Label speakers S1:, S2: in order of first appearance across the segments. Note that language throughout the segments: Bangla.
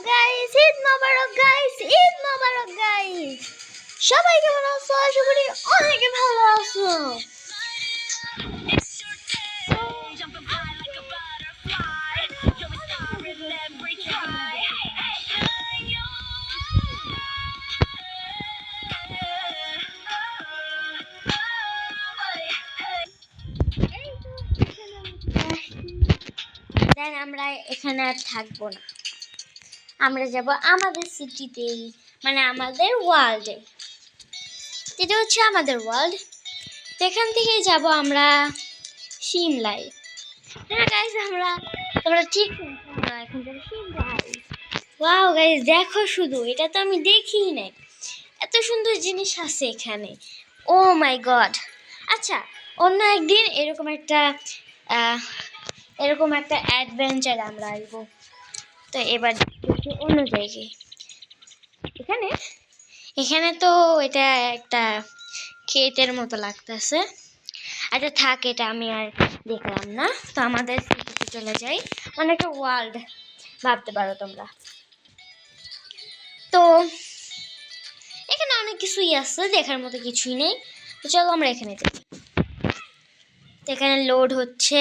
S1: গাইস, ঈদ মোবারক গাইস, ঈদ মোবারক গাইস। সবাই কেমন আছো? আশা করি অনেক ভালো আছো। দেন আমরা এখানে আর থাকবো না, আমরা যাব আমাদের সিটিতেই, মানে আমাদের ওয়ার্ল্ডে, যেটা হচ্ছে আমাদের ওয়ার্ল্ড। তো এখান থেকেই যাব আমরা সিমলায়। হ্যাঁ গাইস, তোমরা ঠিক আমরা এখন যাবো সিমলায়। ওয়াও গাইস, দেখো শুধু, এটা তো আমি দেখিই নাই, এত সুন্দর জিনিস আছে এখানে। ও মাই গড। আচ্ছা, অন্য একদিন এরকম একটা অ্যাডভেঞ্চার আমরা আসবো। তো এবার অন্য জায়গায়, এখানে তো এটা একটা ক্ষেতের মতো লাগতেছে। আচ্ছা থাক, এটা আমি আর দেখলাম না। তো আমাদের সিটিতে চলে যাই, মানে একটা ওয়ার্ল্ড ভাবতে পারো তোমরা। তো এখানে অনেক কিছুই আছে, দেখার মতো কিছুই নেই। তো চলো আমরা এখানে যাই। তো এখানে লোড হচ্ছে,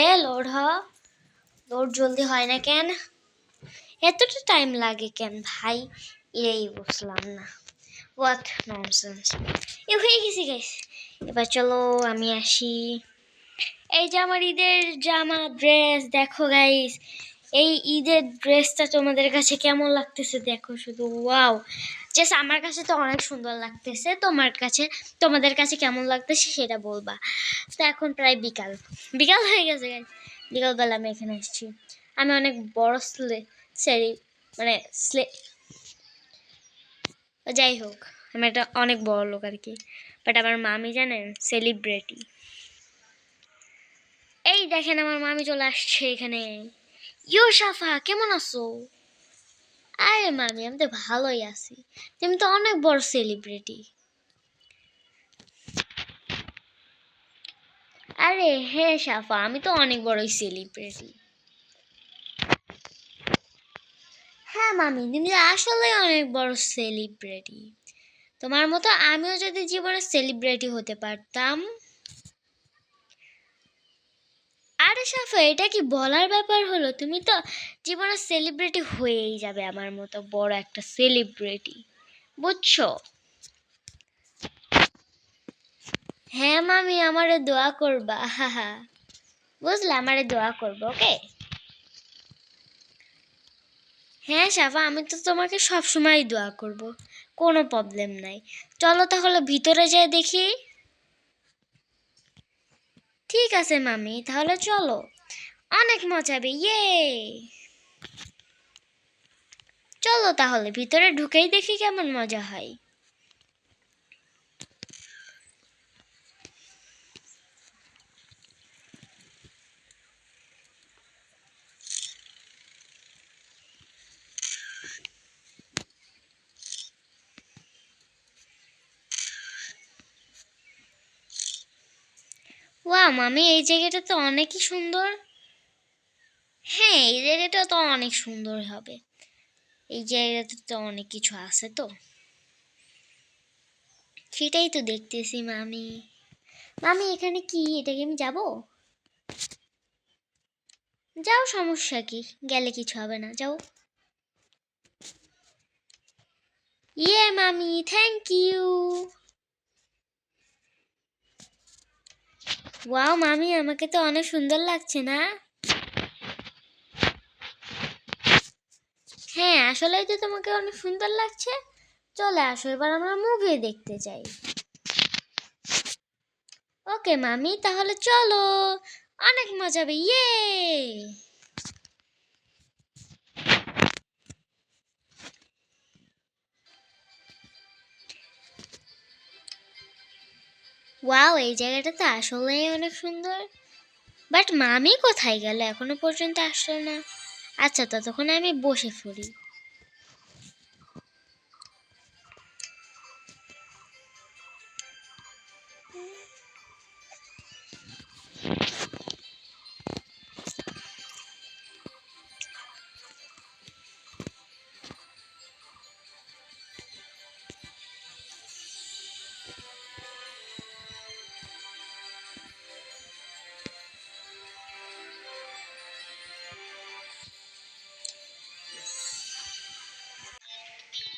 S1: লোড জলদি হয় না কেন? এতটা টাইম লাগে কেন ভাই? এই বুঝলাম না। What nonsense. হয়ে গেছি গাইস, এবার চলো আমি আসি। এই যে আমার ঈদের জামা ড্রেস দেখো গাইস, এই ঈদের ড্রেসটা তোমাদের কাছে কেমন লাগতেছে দেখো শুধু। ওয়াও, জাস্ট আমার কাছে তো অনেক সুন্দর লাগতেছে, তোমাদের কাছে কেমন লাগতেছে সেটা বলবা। তো এখন প্রায় বিকাল বিকাল হয়ে গেছে গাইস, বিকালবেলা আমি এখানে আসছি। আমি অনেক বড় যাই হোক, আমি একটা অনেক বড় লোক আর কি। বাট আমার মামি জানেন সেলিব্রিটি। এই দেখেন আমার মামি চলে আসছে এখানে। ইয়ো সাফা, কেমন আছো? আরে মামি, আমি তো ভালোই আছি, তুমি তো অনেক বড় সেলিব্রিটি। আরে হ্যাঁ সাফা, আমি তো অনেক বড় সেলিব্রিটি। হ্যাঁ মামি, তুমি আসলে অনেক বড় সেলিব্রিটি। তোমার মতো আমিও যদি জীবনে সেলিব্রিটি হতে পারতাম। আরে সাফা, এটা কি বলার ব্যাপার হলো? তুমি তো জীবনে সেলিব্রিটি হয়েই যাবে আমার মতো বড় একটা সেলিব্রিটি, বুঝছো? হ্যাঁ মামি, আমারে দোয়া করবা। হা, বুঝলে, আমারে দোয়া করবো, ওকে? হ্যাঁ সাফা, আমি তো তোমাকে সবসময় দোয়া করব, কোনো প্রবলেম নাই। চলো তাহলে ভিতরে যেয়ে দেখি। ঠিক আছে মামি, তাহলে চলো, অনেক মজা হবে। ইয়ে, চলো তাহলে ভিতরে ঢুকেই দেখি কেমন মজা হয়। ওয়া মামি, এই জায়গাটা তো অনেকই সুন্দর। হ্যাঁ, এই জায়গাটা তো অনেক সুন্দর হবে, এই জায়গাতে তো অনেক কিছু আছে। তো সেটাই তো দেখতেছি মামি। মামি এখানে কি? এটা কি আমি যাবো? যাও, সমস্যা কি, গেলে কিছু হবে না, যাও। ইয়ে মামি, থ্যাংক ইউ। ওয়াও মামি, আমাকে তো অনেক সুন্দর লাগছে না? হ্যাঁ, আসলেই তো তোমাকে অনেক সুন্দর লাগছে। চলে আসো, এবার আমরা মুভি দেখতে যাই। ওকে মামি, তাহলে চলো, অনেক মজা হবে। ইয়ে, ওয়াও, এই জায়গাটা তো আসলেই অনেক সুন্দর। বাট মামি কোথায় গেল? এখনো পর্যন্ত আসলো না। আচ্ছা, ততক্ষণ আমি বসে পড়ি।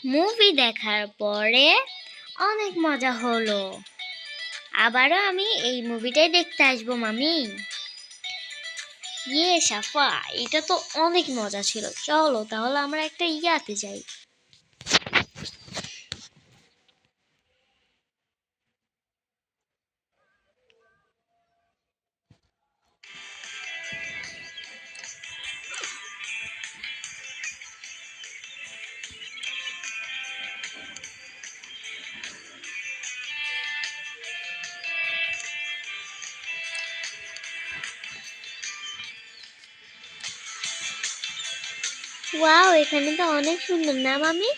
S1: মুভি দেখার পরে অনেক মজা হলো। আবারও আমি এই মুভিটাই দেখতে আসবো মামি। ইয়ে সাফা, এটা তো অনেক মজা ছিল। চলো তাহলে আমরা একটা ইয়াতে যাই। ওয়াও, এখানে তো অনেক সুন্দর না মামি?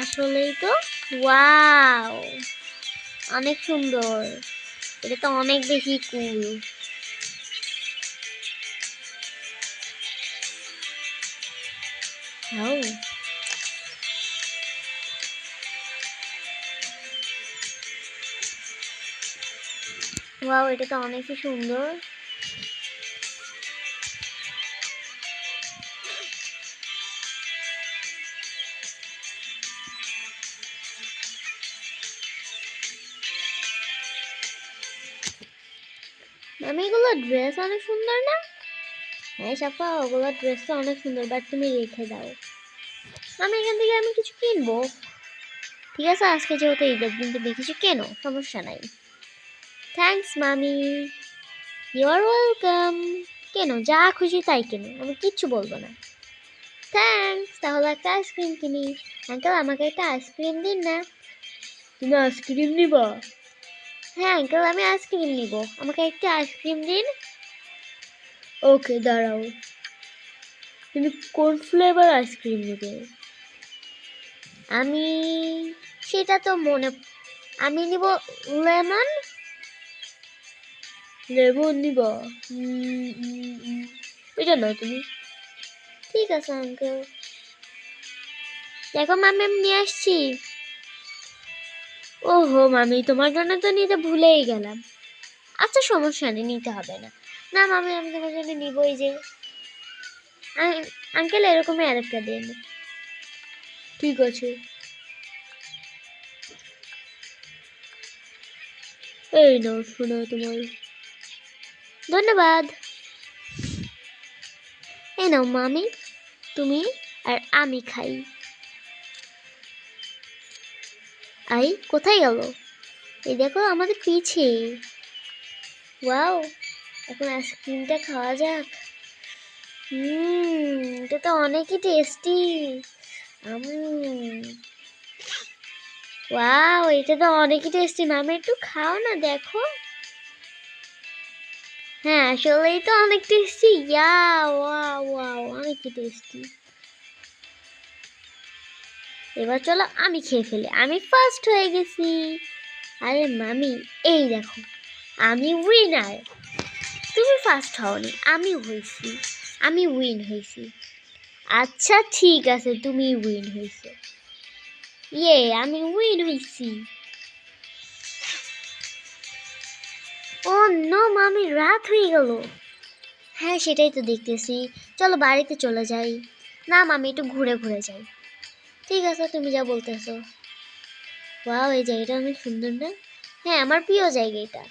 S1: আসলেই তো। ওয়াও, অনেক সুন্দর। এটা তো অনেক বেশি কুল। ওয়াও, এটা তো অনেকই সুন্দর। মামি, এগুলো ড্রেস অনেক সুন্দর না? হ্যাঁ সাফা, ওগুলো ড্রেস তো অনেক সুন্দর, বাট তুমি রেখে দাও। মামি, এখান থেকে আমি কিছু কিনবো। ঠিক আছে, আজকে যেহেতু ঈদের দিন তুমি কিছু কেনো, সমস্যা নাই। থ্যাঙ্কস মামি, ইউ আর ওয়েলকাম। কেন, যা খুশি তাই কেনো, আমি কিচ্ছু বলবো না। থ্যাঙ্কস, তাহলে একটা আইসক্রিম কিনি। আঙ্কেল, আমাকে একটা আইসক্রিম দিন না। তুমি আইসক্রিম নিবা? হ্যাঁ আঙ্কেল, আমি আইসক্রিম নিব, আমাকে একটা আইসক্রিম দিন। ওকে, দাঁড়াও। তুমি কোন ফ্লেভার আইসক্রিম নেবে? আমি সেটা তো আমি নিব লেমন। লেমন নিবা? এটা না তুমি। ঠিক আছে আঙ্কেল। দেখো মামি, আমি নিয়ে আসছি। ওহো মামি, তোমার জন্য তো নিতে ভুলেই গেলাম। আচ্ছা সমস্যা নেই, নিতে হবে না। না মামি, আমি তোমার জন্য নিবই যে। আঙ্কেল, এরকমই আরেকটা দিন। ঠিক আছে। এই নাও শোনো তোমার। ধন্যবাদ। এই নাও মামি, তুমি আর আমি খাই। আই কোথায় গেল? এই দেখো আমাদের পিছে। ওয়াও, এখন আইসক্রিমটা খাওয়া যাক। এটা তো অনেকই টেস্টি। ওয়াও, এটা তো অনেকই টেস্টি। মামি একটু খাও না, দেখো। হ্যাঁ আসলেই তো অনেক টেস্টি। ওয়াও ওয়াও, অনেকই টেস্টি। এবার চলো আমি খেয়ে ফেলি, আমি ফার্স্ট হয়ে গেছি। আরে মামি, এই দেখো, আমি উইনার। তুমি ফার্স্ট হওনি, আমি হয়েছি। আমি উইন হয়েছি। আচ্ছা ঠিক আছে, তুমি উইন হয়েছো। আমি উইন হয়েছি। ও নো মামি, রাত হয়ে গেল। হ্যাঁ সেটাই তো দেখতেছি। চলো বাড়িতে চলে যাই। না মামি, একটু ঘুরে ঘুরে যাই। ঠিক আছে, তুমি যা বলতেছো। ওয়াও, এই জায়গাটা অনেক সুন্দর না? হ্যাঁ, আমার প্রিয় জায়গা এটা।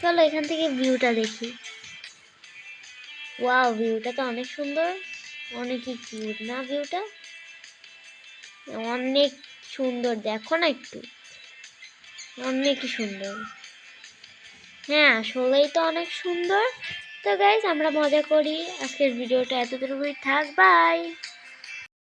S1: চলো এখান থেকে ভিউটা দেখি। ওয়াও, ভিউটা তো অনেক সুন্দর। অনেকই কিউট না ভিউটা? অনেক সুন্দর, দেখো না একটু। অনেকই সুন্দর। হ্যাঁ আসলেই তো অনেক সুন্দর। তো গাইস, আমরা মজা করি। আজকের ভিডিওটা এতটুকুই থাক। বাই।